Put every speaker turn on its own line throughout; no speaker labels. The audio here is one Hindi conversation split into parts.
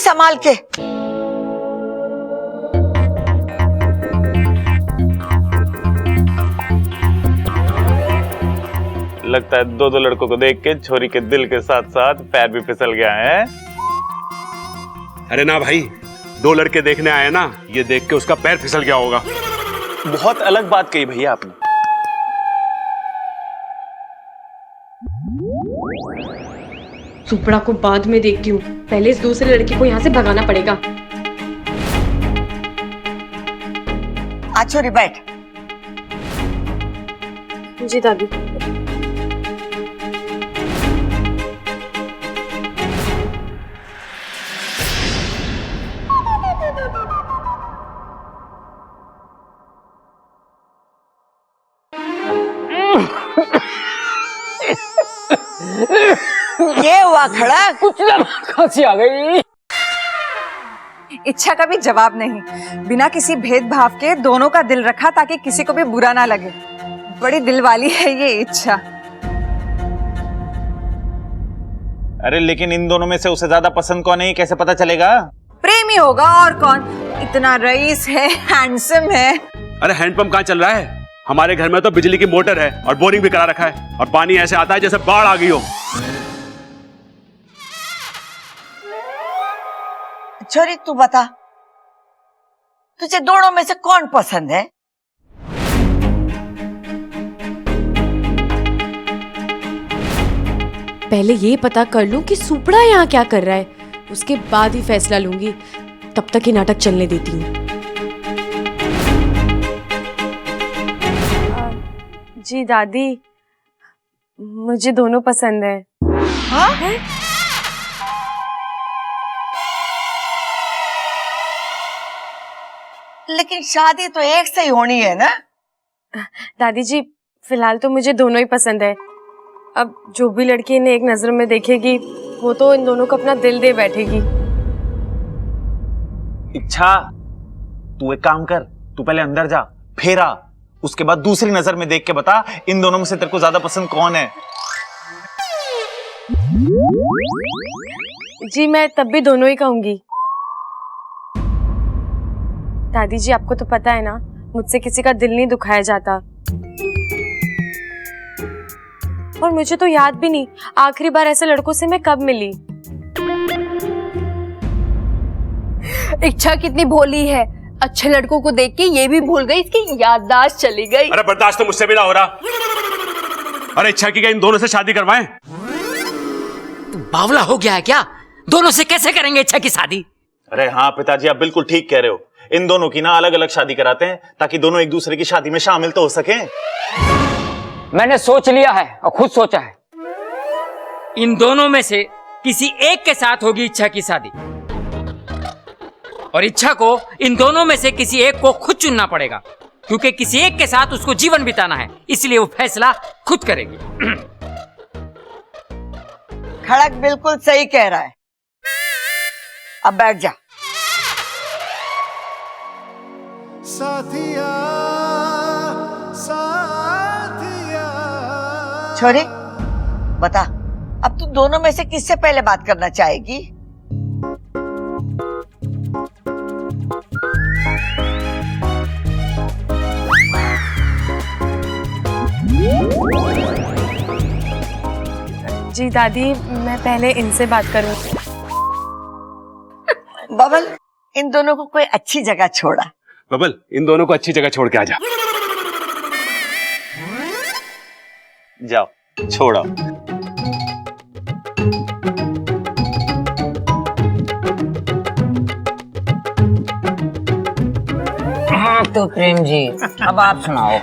संभाल के।
लगता है दो दो लड़कों को देख के छोरी के दिल के साथ साथ पैर भी फिसल गया है।
अरे ना भाई, दो लड़के देखने आए ना, ये देख के उसका पैर फिसल गया होगा।
बहुत अलग बात कही भैया आपने।
सुपड़ा को बाद में देखती हूँ, पहले इस दूसरे लड़के को यहाँ से भगाना पड़ेगा।
आ छोरी बैठ।
जी दादी।
ये हुआ खड़ा,
कुछ ना, खांसी आ गई।
इच्छा का भी जवाब नहीं, बिना किसी भेदभाव के दोनों का दिल रखा ताकि किसी को भी बुरा ना लगे। बड़ी दिल वाली है ये इच्छा।
अरे लेकिन इन दोनों में से उसे ज्यादा पसंद कौन है, कैसे पता चलेगा?
प्रेमी होगा और कौन, इतना रईस है, हैंडसम है।
अरे हैंडपंप कहाँ चल रहा है? हमारे घर में तो बिजली की मोटर है और बोरिंग भी करा रखा है, और पानी ऐसे आता है जैसे बाढ़ आ गई हो।
छोरी तू बता, तुझे दोनों में से कौन पसंद है?
पहले ये पता कर लूं कि सुपड़ा यहाँ क्या कर रहा है, उसके बाद ही फैसला लूंगी। तब तक ये नाटक चलने देती हूँ। जी दादी, मुझे दोनों पसंद है।
हाँ? लेकिन शादी तो एक से ही होनी है ना?
दादी जी, फिलहाल तो मुझे दोनों ही पसंद है। अब जो भी लड़की इन्हें एक नजर में देखेगी, वो तो इन दोनों को अपना दिल दे बैठेगी।
इच्छा, तू एक काम कर, तू पहले अंदर जा, फिर आ, उसके बाद दूसरी नजर में देख के बता इन दोनों में से तेरे को ज्यादा पसंद कौन है।
जी मैं तब भी दोनों ही कहूंगी। दादी जी, आपको तो पता है ना, मुझसे किसी का दिल नहीं दुखाया जाता। और मुझे तो याद भी नहीं आखिरी बार ऐसे लड़कों से मैं कब मिली।
इच्छा कितनी भोली है, अच्छे लड़कों को देख के ये भी भूल गई, इसकी याददाश्त चली गई।
अरे बर्दाश्त तो मुझसे भी ना हो रहा। अरे इच्छा की क्या इन दोनों से शादी करवाएं?
तू बावला हो गया है क्या? दोनों से कैसे करेंगे इच्छा की शादी?
अरे हाँ पिताजी, आप बिल्कुल ठीक कह रहे हो। इन दोनों की ना अलग अलग शादी कराते हैं ताकि दोनों एक दूसरे की शादी में शामिल तो हो सके।
मैंने सोच लिया है और खुद सोचा है, इन दोनों में से किसी एक के साथ होगी इच्छा की शादी, और इच्छा को इन दोनों में से किसी एक को खुद चुनना पड़ेगा, क्योंकि किसी एक के साथ उसको जीवन बिताना है, इसलिए वो फैसला खुद करेगी।
खड़क बिल्कुल सही कह रहा है। अब बैठ जा।
साथिया साथिया।
छोरी बता, अब तू दोनों में से किससे पहले बात करना चाहेगी?
जी दादी, मैं पहले इनसे बात करूं।
बबल, इन दोनों को कोई अच्छी जगह छोड़ा।
बबल, इन दोनों को अच्छी जगह छोड़ के आ जा।
जाओ, छोड़ो।
हाँ तो प्रेम जी, अब आप सुनाओ,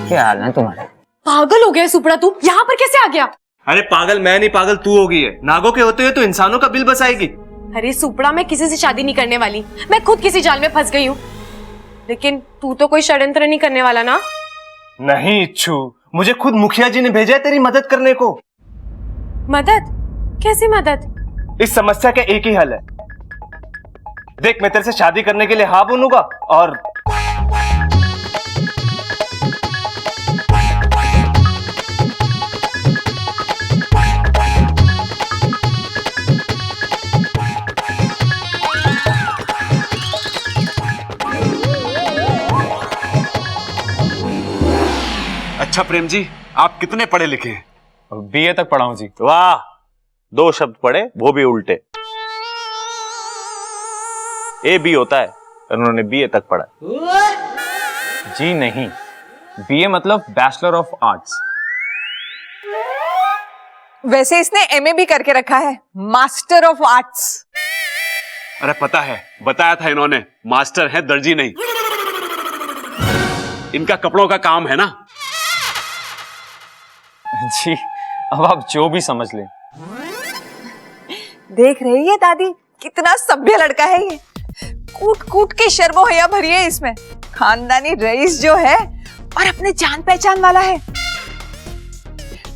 क्या हाल है तुम्हारे?
पागल हो गया सुपड़ा, तू यहाँ पर कैसे आ गया?
अरे पागल मैं नहीं, पागल तू हो गई है। नागों के होते हुए तो इंसानों का बिल बसाएगी।
अरे सुपड़ा, मैं किसी से शादी नहीं करने वाली, मैं खुद किसी जाल में फंस गई हूँ। लेकिन तू तो कोई षड्यंत्र नहीं करने वाला ना?
नहीं इच्छू, मुझे खुद मुखिया जी ने भेजा है तेरी मदद करने को।
मदद? कैसी मदद?
इस समस्या का एक ही हल है। देख, मैं तेरे से शादी करने के लिए हाँ बोलूंगा और
अच्छा प्रेम जी, आप कितने पढ़े लिखे हैं?
बीए तक पढ़ा हूं जी।
वाह, 2 शब्द पढ़े वो भी उल्टे। ए बी होता है, उन्होंने बीए तक पढ़ा।
जी नहीं, बीए मतलब बैचलर ऑफ आर्ट्स।
वैसे इसने एमए भी करके रखा है, मास्टर ऑफ आर्ट्स।
अरे पता है, बताया था इन्होंने, मास्टर है, दर्जी नहीं। इनका कपड़ों का काम है ना।
जी अब आप जो भी समझ लें।
देख रही है दादी, कितना सभ्य लड़का है ये। कूट कूट के शर्मो हया भरी है इसमें। खानदानी रईस जो है और अपने जान पहचान वाला है।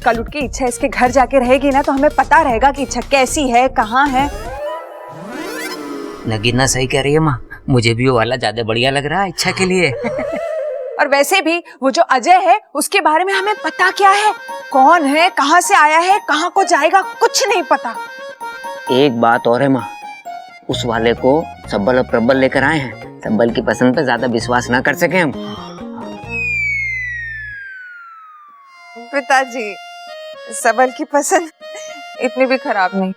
कल उठ की इच्छा इसके घर जाके रहेगी ना, तो हमें पता रहेगा कि इच्छा कैसी है, कहाँ है।
नगीना सही कह रही है माँ, मुझे भी वो वाला ज्यादा बढ़िया लग रहा है इच्छा के लिए।
और वैसे भी वो जो अजय है, उसके बारे में हमें पता क्या है, कौन है, कहाँ से आया है, कहाँ को जाएगा, कुछ नहीं पता।
एक बात और है माँ, उस वाले को सब्बल और प्रबल लेकर आए हैं। सब्बल की पसंद पे ज्यादा विश्वास ना कर सके हम।
पिताजी, सबल की पसंद इतनी भी खराब नहीं।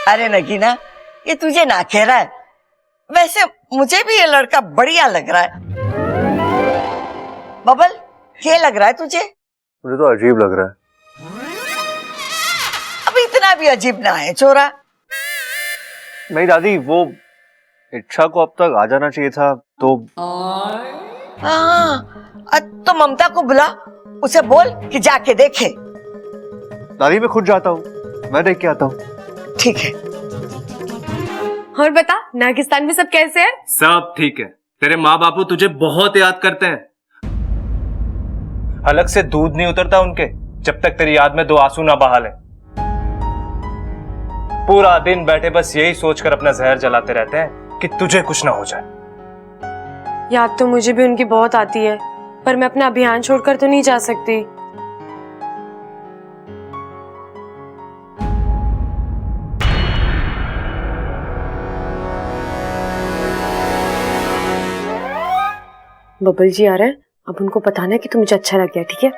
अरे नगीना, ये तुझे ना कह रहा है, वैसे मुझे भी ये लड़का बढ़िया लग रहा है। बबल, क्या लग रहा है तुझे?
मुझे तो अजीब लग रहा है।
अब इतना भी अजीब ना है छोरा।
नहीं दादी, वो इच्छा को अब तक आ जाना चाहिए था तो।
हाँ, तो ममता को बुला, उसे बोल कि जाके देखे।
दादी मैं खुद जाता हूँ, मैं देख के आता हूँ।
ठीक है।
और बता, नागिस्तान में सब कैसे हैं?
सब ठीक है। तेरे माँ बापू तुझे बहुत याद करते हैं। हलक से दूध नहीं उतरता उनके जब तक तेरी याद में 2 आंसू ना बहा ले। पूरा दिन बैठे बस यही सोचकर अपना जहर जलाते रहते हैं कि तुझे कुछ ना हो जाए।
याद तो मुझे भी उनकी बहुत आती है, पर मैं अपना अभियान छोड़कर तो नहीं जा सकती। बबल जी आ रहे हैं, अब उनको बताना कि तुम मुझे अच्छा लग गया, ठीक है?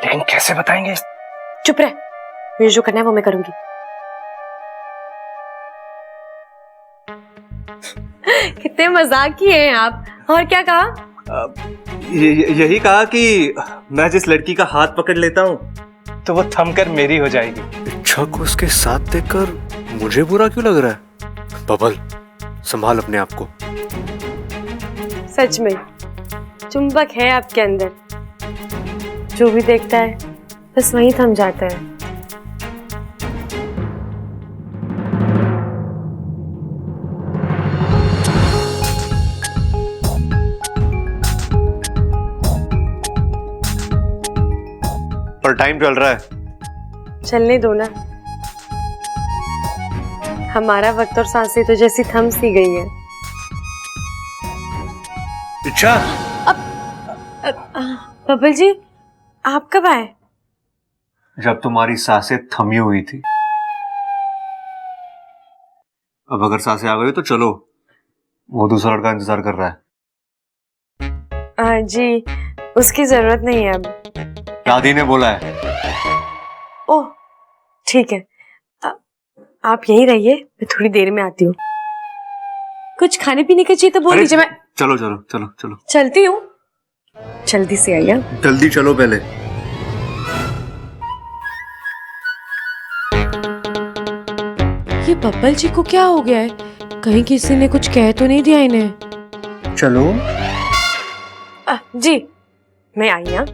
लेकिन कैसे बताएंगे?
चुप रह, मुझे जो करना है वो मैं करूंगी। कितने मजाकी हैं आप। और क्या कहा?
यही कहा कि मैं जिस लड़की का हाथ पकड़ लेता हूँ तो वो थमकर मेरी हो जाएगी।
इच्छा को उसके साथ देखकर मुझे बुरा क्यों लग रहा है? बबल, संभाल अपने आप को।
सच में चुंबक है आपके अंदर, जो भी देखता है बस वहीं थम जाता है।
पर टाइम चल रहा है।
चलने दो ना, हमारा वक्त और सांसें तो जैसी थम सी गई है।
इच्छा,
बबल जी, आप कब आए?
जब तुम्हारी सांसें थमी हुई थी। अब अगर सांसें आ गई तो चलो, वो दूसरा लड़का इंतजार कर रहा है।
जी, उसकी जरूरत नहीं है अब।
दादी ने बोला है।
ओह ठीक है, आप यहीं रहिए, मैं थोड़ी देर में आती हूँ। कुछ खाने पीने की चीज तो बोल दीजिए। मैं
चलो चलो चलो चलो,
चलती हूँ, जल्दी से आइए।
जल्दी चलो पहले।
ये बब्बल जी को क्या हो गया है? कहीं किसी ने कुछ कह तो नहीं दिया इन्हें?
चलो।
जी मैं आई। हाँ,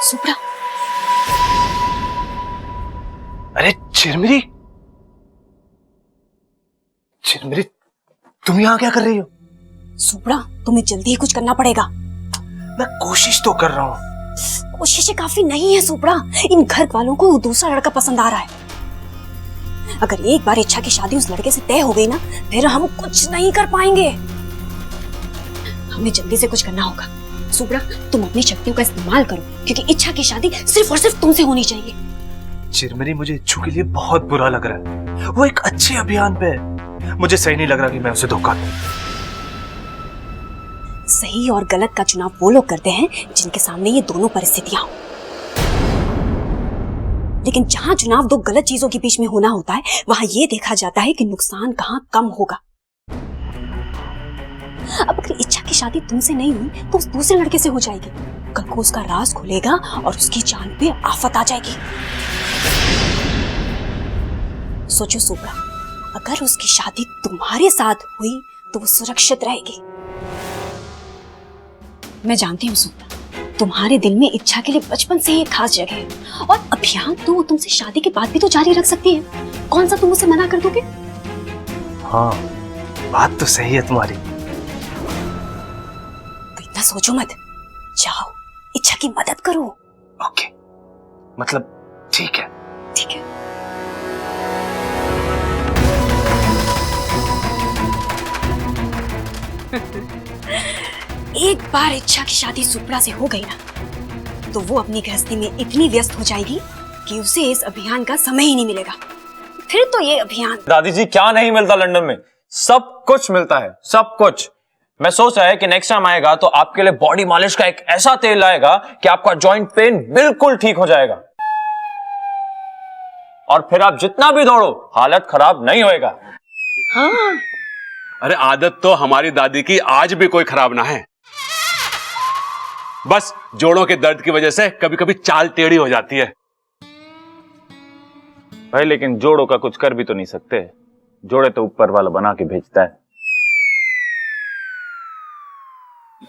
सुप्रा,
अरे चिरमिरी, चिरमिरी तुम यहाँ क्या कर रही हो?
सुप्रा, तुम्हें जल्दी ही कुछ करना पड़ेगा।
मैं कोशिश तो कर रहा हूँ।
कोशिशें काफी नहीं है सुप्रा, इन घर वालों को दूसरा लड़का पसंद आ रहा है। अगर एक बार इच्छा की शादी उस लड़के से तय हो गई ना, फिर हम कुछ नहीं कर पाएंगे। हमें जल्दी से कुछ करना होगा। सुब्रा, तुम अपनी शक्तियों का इस्तेमाल करो, क्योंकि इच्छा की शादी सिर्फ और सिर्फ तुमसे होनी चाहिए।
चिरमिरी, मुझे इच्छू के लिए बहुत बुरा लग रहा है। वो एक अच्छे अभियान पे है, मुझे सही नहीं लग रहा कि मैं उसे धोखा दूं।
सही और गलत का चुनाव वो लोग करते हैं जिनके सामने ये दोनों परिस्थितियां हो। लेकिन जहां चुनाव दो गलत चीजों के बीच में होना होता है, वहां ये देखा जाता है कि नुकसान कहां कम होगा। अब अगर इच्छा की शादी तुमसे नहीं हुई तो उस दूसरे लड़के से हो जाएगी। कल को उसका राज खुलेगा और उसकी जान पे आफत आ जाएगी। सोचो सुब्रा, अगर उसकी शादी तुम्हारे साथ हुई तो वो सुरक्षित रहेगी। मैं जानती हूँ सुब्रा, तुम्हारे दिल में इच्छा के लिए बचपन से ही एक खास जगह है, और अभियान तो वो तुमसे शादी के बाद भी तो जारी रख सकती है। कौन सा तुम उसे मना कर दोगे?
हाँ, बात तो सही है तुम्हारी।
तो इतना सोचो मत, जाओ इच्छा की मदद करो।
ओके, मतलब ठीक है।
ठीक है। एक बार इच्छा की शादी सुप्रा से हो गई ना, तो वो अपनी गृहस्थी में इतनी व्यस्त हो जाएगी कि उसे इस अभियान का समय ही नहीं मिलेगा। फिर तो ये अभियान।
दादी जी, क्या नहीं मिलता लंदन में? सब कुछ मिलता है, सब कुछ। मैं सोच रहा है कि नेक्स्ट टाइम आएगा तो आपके लिए बॉडी मालिश का एक ऐसा तेल लाएगा कि आपका जॉइंट पेन बिल्कुल ठीक हो जाएगा, और फिर आप जितना भी दौड़ो हालत खराब नहीं होएगा।
हाँ,
अरे आदत तो हमारी दादी की आज भी कोई खराब ना है, बस जोड़ों के दर्द की वजह से कभी कभी चाल टेढ़ी हो जाती है।
भाई लेकिन जोड़ों का कुछ कर भी तो नहीं सकते, जोड़े तो ऊपर वाला बना के भेजता है।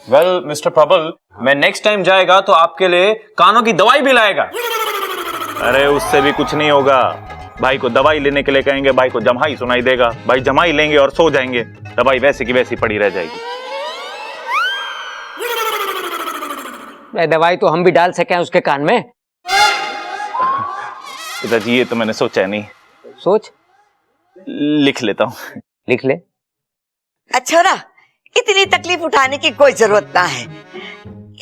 वेल मिस्टर प्रबल, मैं नेक्स्ट टाइम जाएगा तो आपके लिए कानों की दवाई भी लाएगा।
अरे उससे भी कुछ नहीं होगा, भाई को दवाई लेने के लिए कहेंगे, भाई को जमाई सुनाई देगा, भाई जमाई लेंगे और सो जाएंगे, दवाई वैसी की वैसी पड़ी रह जाएगी।
दवाई तो हम भी डाल सके उसके कान में।
पिताजी ये तो मैंने सोचा नहीं।
सोच,
लिख लेता हूँ।
लिख ले।
अच्छा ना, इतनी तकलीफ उठाने की कोई जरूरत ना है,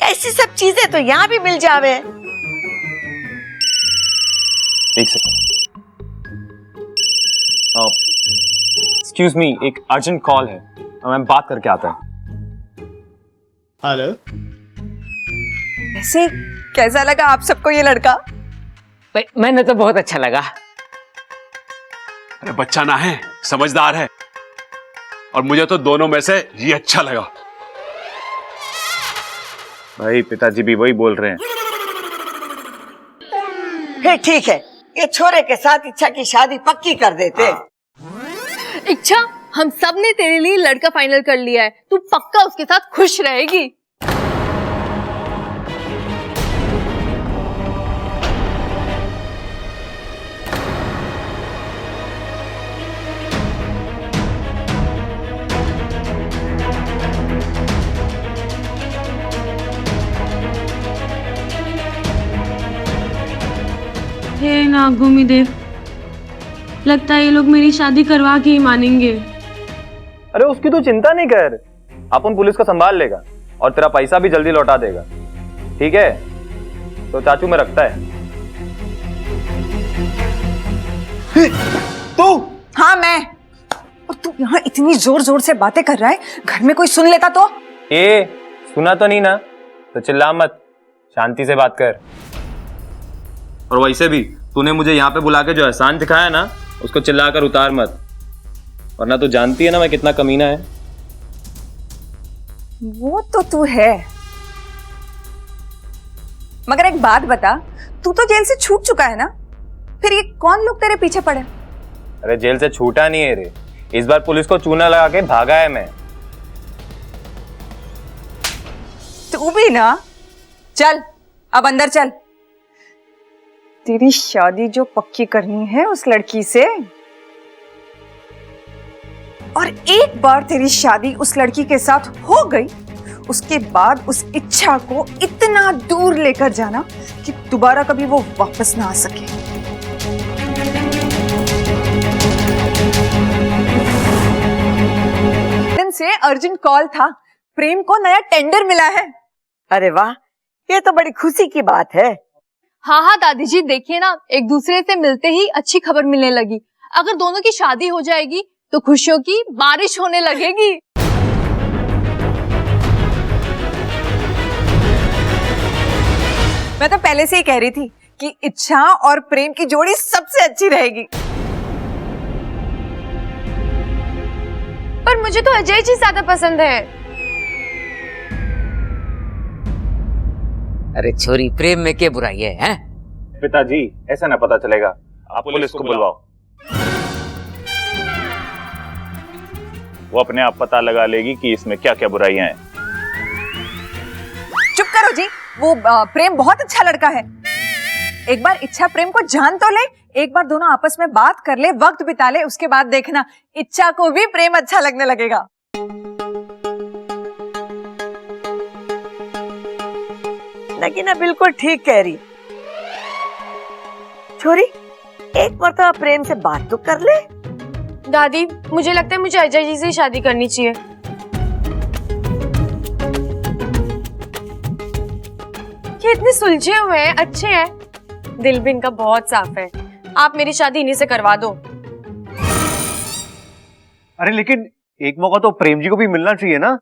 ऐसी सब चीजें तो यहाँ भी मिल जावे।
एक सेकंड, एक्सक्यूज मी, एक अर्जेंट कॉल है, मैं बात करके आता हूँ।
हेलो।
वैसे कैसा लगा आप सबको ये लड़का?
भाई मैंने तो बहुत अच्छा लगा।
अरे बच्चा ना है, समझदार है, और मुझे तो दोनों में से ये अच्छा लगा।
भाई पिताजी भी वही बोल रहे हैं।
फिर ठीक है, ये छोरे के साथ इच्छा की शादी पक्की कर देते।
इच्छा, हम सब ने तेरे लिए लड़का फाइनल कर लिया है, तू पक्का उसके साथ खुश रहेगी।
हे नागभूमि देव, लगता है ये लोग मेरी शादी करवा के ही मानेंगे।
अरे उसकी तू चिंता नहीं कर, अपन पुलिस को संभाल लेगा और तेरा पैसा भी जल्दी लौटा देगा, ठीक है? तो चाचू में रखता है।
तू? हाँ मैं। और तू यहाँ इतनी जोर जोर से बातें कर रहा है, घर में कोई सुन लेता तो?
ए, सुना तो नहीं ना? तो चिल्ला मत, शांति से बात कर। और वैसे भी तूने मुझे यहाँ पे बुला के जो एहसान दिखाया ना, उसको चिल्लाकर उतार मत, वरना तू जानती है ना मैं कितना कमीना है।
वो तो तू है, मगर एक बात बता, तू तो जेल से छूट चुका है ना, फिर ये कौन लोग तेरे पीछे पड़े?
अरे जेल से छूटा नहीं है रे, इस बार पुलिस को चूना लगा के भागा है मैं।
तू भी ना, चल अब अंदर चल, तेरी शादी जो पक्की करनी है उस लड़की से, और एक बार तेरी शादी उस लड़की के साथ हो गई, उसके बाद उस इच्छा को इतना दूर लेकर जाना कि दोबारा कभी वो वापस ना आ सके। दिन से अर्जेंट कॉल था, प्रेम को नया टेंडर मिला है,
अरे वाह, ये तो बड़ी खुशी की बात है।
हाँ हाँ दादी जी, देखिए ना, एक दूसरे से मिलते ही अच्छी खबर मिलने लगी। अगर दोनों की शादी हो जाएगी तो खुशियों की बारिश होने लगेगी।
मैं तो पहले से ही कह रही थी कि इच्छा और प्रेम की जोड़ी सबसे अच्छी रहेगी।
पर मुझे तो अजय जी ज्यादा पसंद है।
अरे छोरी, प्रेम में क्या बुराई है, हैं?
पिताजी ऐसा ना पता चलेगा, आप पुलिस को बुलवाओ। वो अपने आप पता लगा लेगी कि इसमें क्या क्या बुराइयां हैं।
चुप करो जी, वो प्रेम बहुत अच्छा लड़का है। एक बार इच्छा प्रेम को जान तो ले, एक बार दोनों आपस में बात कर ले, वक्त बिता ले, उसके बाद देखना इच्छा को भी प्रेम अच्छा लगने लगेगा।
नगीना बिल्कुल ठीक कह रही। छोरी, एक मर्तबा प्रेम से बात तो कर ले।
दादी, मुझे लगता है मुझे अजय जी से ही शादी करनी चाहिए। ये इतने सुलझे हुए हैं, अच्छे हैं, दिल भी इनका बहुत साफ है। आप मेरी शादी इन्हीं से करवा दो।
अरे लेकिन एक मौका तो प्रेम जी को भी मिलना चाहिए ना।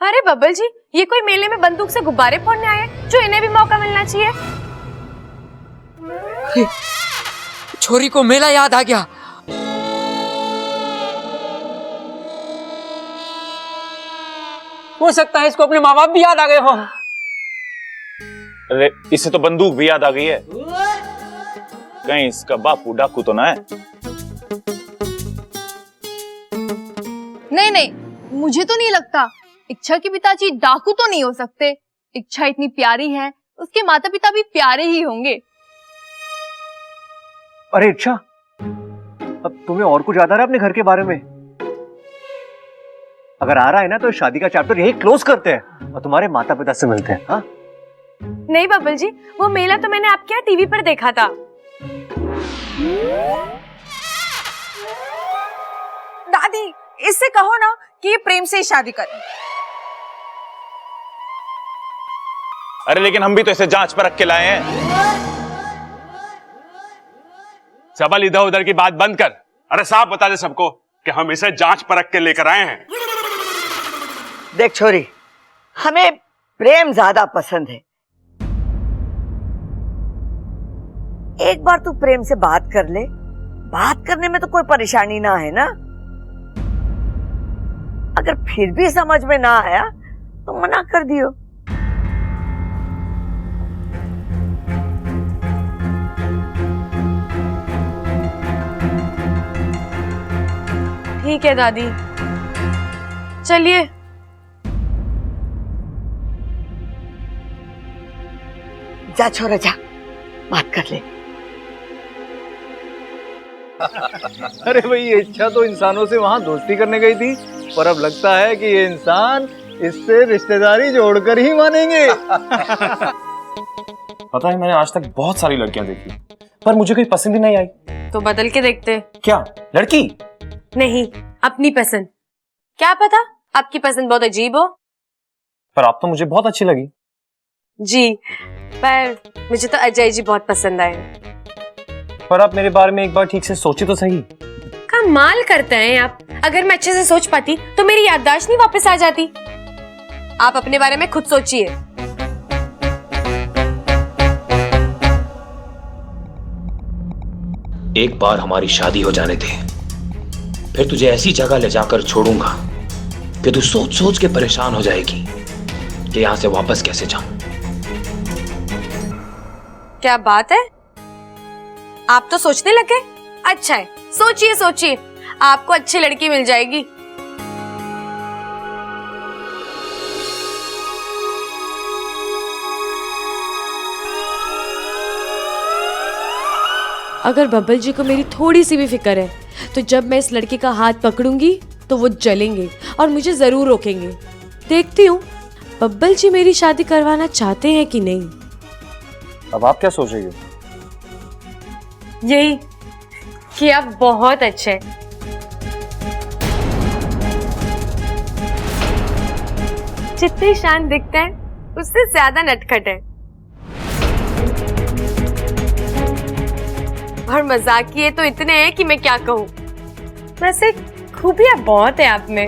अरे बब्बल जी, ये कोई मेले में बंदूक से गुब्बारे फोड़ने आए जो इन्हें भी मौका मिलना चाहिए।
छोरी को मेला याद आ गया। हो सकता है इसको अपने माँ बाप भी याद आ गए हो।
अरे इससे तो बंदूक भी याद आ गई है। कहीं इसका बापू डाकू तो ना है?
नहीं नहीं, मुझे तो नहीं लगता। इच्छा के पिताजी डाकू तो नहीं हो सकते। इच्छा इतनी प्यारी है, उसके माता पिता भी प्यारे ही होंगे।
अरे इच्छा, अब तुम्हें और कुछ याद आ रहा है अपने घर के बारे में? अगर आ रहा है ना तो शादी का चैप्टर यही क्लोज करते हैं और तुम्हारे माता पिता से मिलते हैं। हाँ?
नहीं बब्बल जी, वो मेला तो मैंने आपके यहाँ टीवी पर देखा था।
दादी, इससे कहो ना कि ये प्रेम से ही शादी करे।
अरे लेकिन हम भी तो इसे जांच पर रख के लाए हैं।
सबल इधर उधर की बात बंद कर। अरे साफ बता दे सबको कि हम इसे जांच परख के लेकर आए हैं।
देख छोरी, हमें प्रेम ज्यादा पसंद है। एक बार तू प्रेम से बात कर ले, बात करने में तो कोई परेशानी ना है ना। अगर फिर भी समझ में ना आया तो मना कर दियो।
ठीक है दादी, चलिए।
जा छोरा जा, बात कर ले।
अरे भाई, ये इच्छा तो इंसानों से वहां दोस्ती करने गई थी, पर अब लगता है कि ये इंसान इससे रिश्तेदारी जोड़कर ही मानेंगे।
पता है, मैंने आज तक बहुत सारी लड़कियां देखी, पर मुझे कोई पसंद ही नहीं आई।
तो बदल के देखते।
क्या लड़की?
नहीं, अपनी पसंद। क्या पता आपकी पसंद बहुत अजीब हो।
पर आप तो मुझे बहुत अच्छी लगी।
जी, पर मुझे तो अजय जी बहुत पसंद आए।
पर आप मेरे बारे में एक बार ठीक से सोचे तो सही।
कमाल करते हैं आप। अगर मैं अच्छे से सोच पाती तो मेरी याददाश्त नहीं वापस आ जाती। आप अपने बारे में खुद सोचिए।
एक बार हमारी शादी हो जाने दे, फिर तुझे ऐसी जगह ले जाकर छोड़ूंगा कि तू सोच सोच के परेशान हो जाएगी कि यहां से वापस कैसे जाऊं।
क्या बात है, आप तो सोचने लगे। अच्छा है, सोचिए सोचिए, आपको अच्छी लड़की मिल जाएगी। अगर बब्बल जी को मेरी थोड़ी सी भी फिक्र है तो जब मैं इस लड़के का हाथ पकड़ूंगी तो वो जलेंगे और मुझे जरूर रोकेंगे। देखती हूँ बब्बल जी मेरी शादी करवाना चाहते हैं कि नहीं।
अब आप क्या सोच रही हो?
यही कि आप बहुत अच्छे हैं। जितने शांत दिखते हैं उससे ज्यादा नटखट है। और मजाकिये तो इतने हैं कि मैं क्या कहूँ। वैसे खूबियां बहुत है आप में।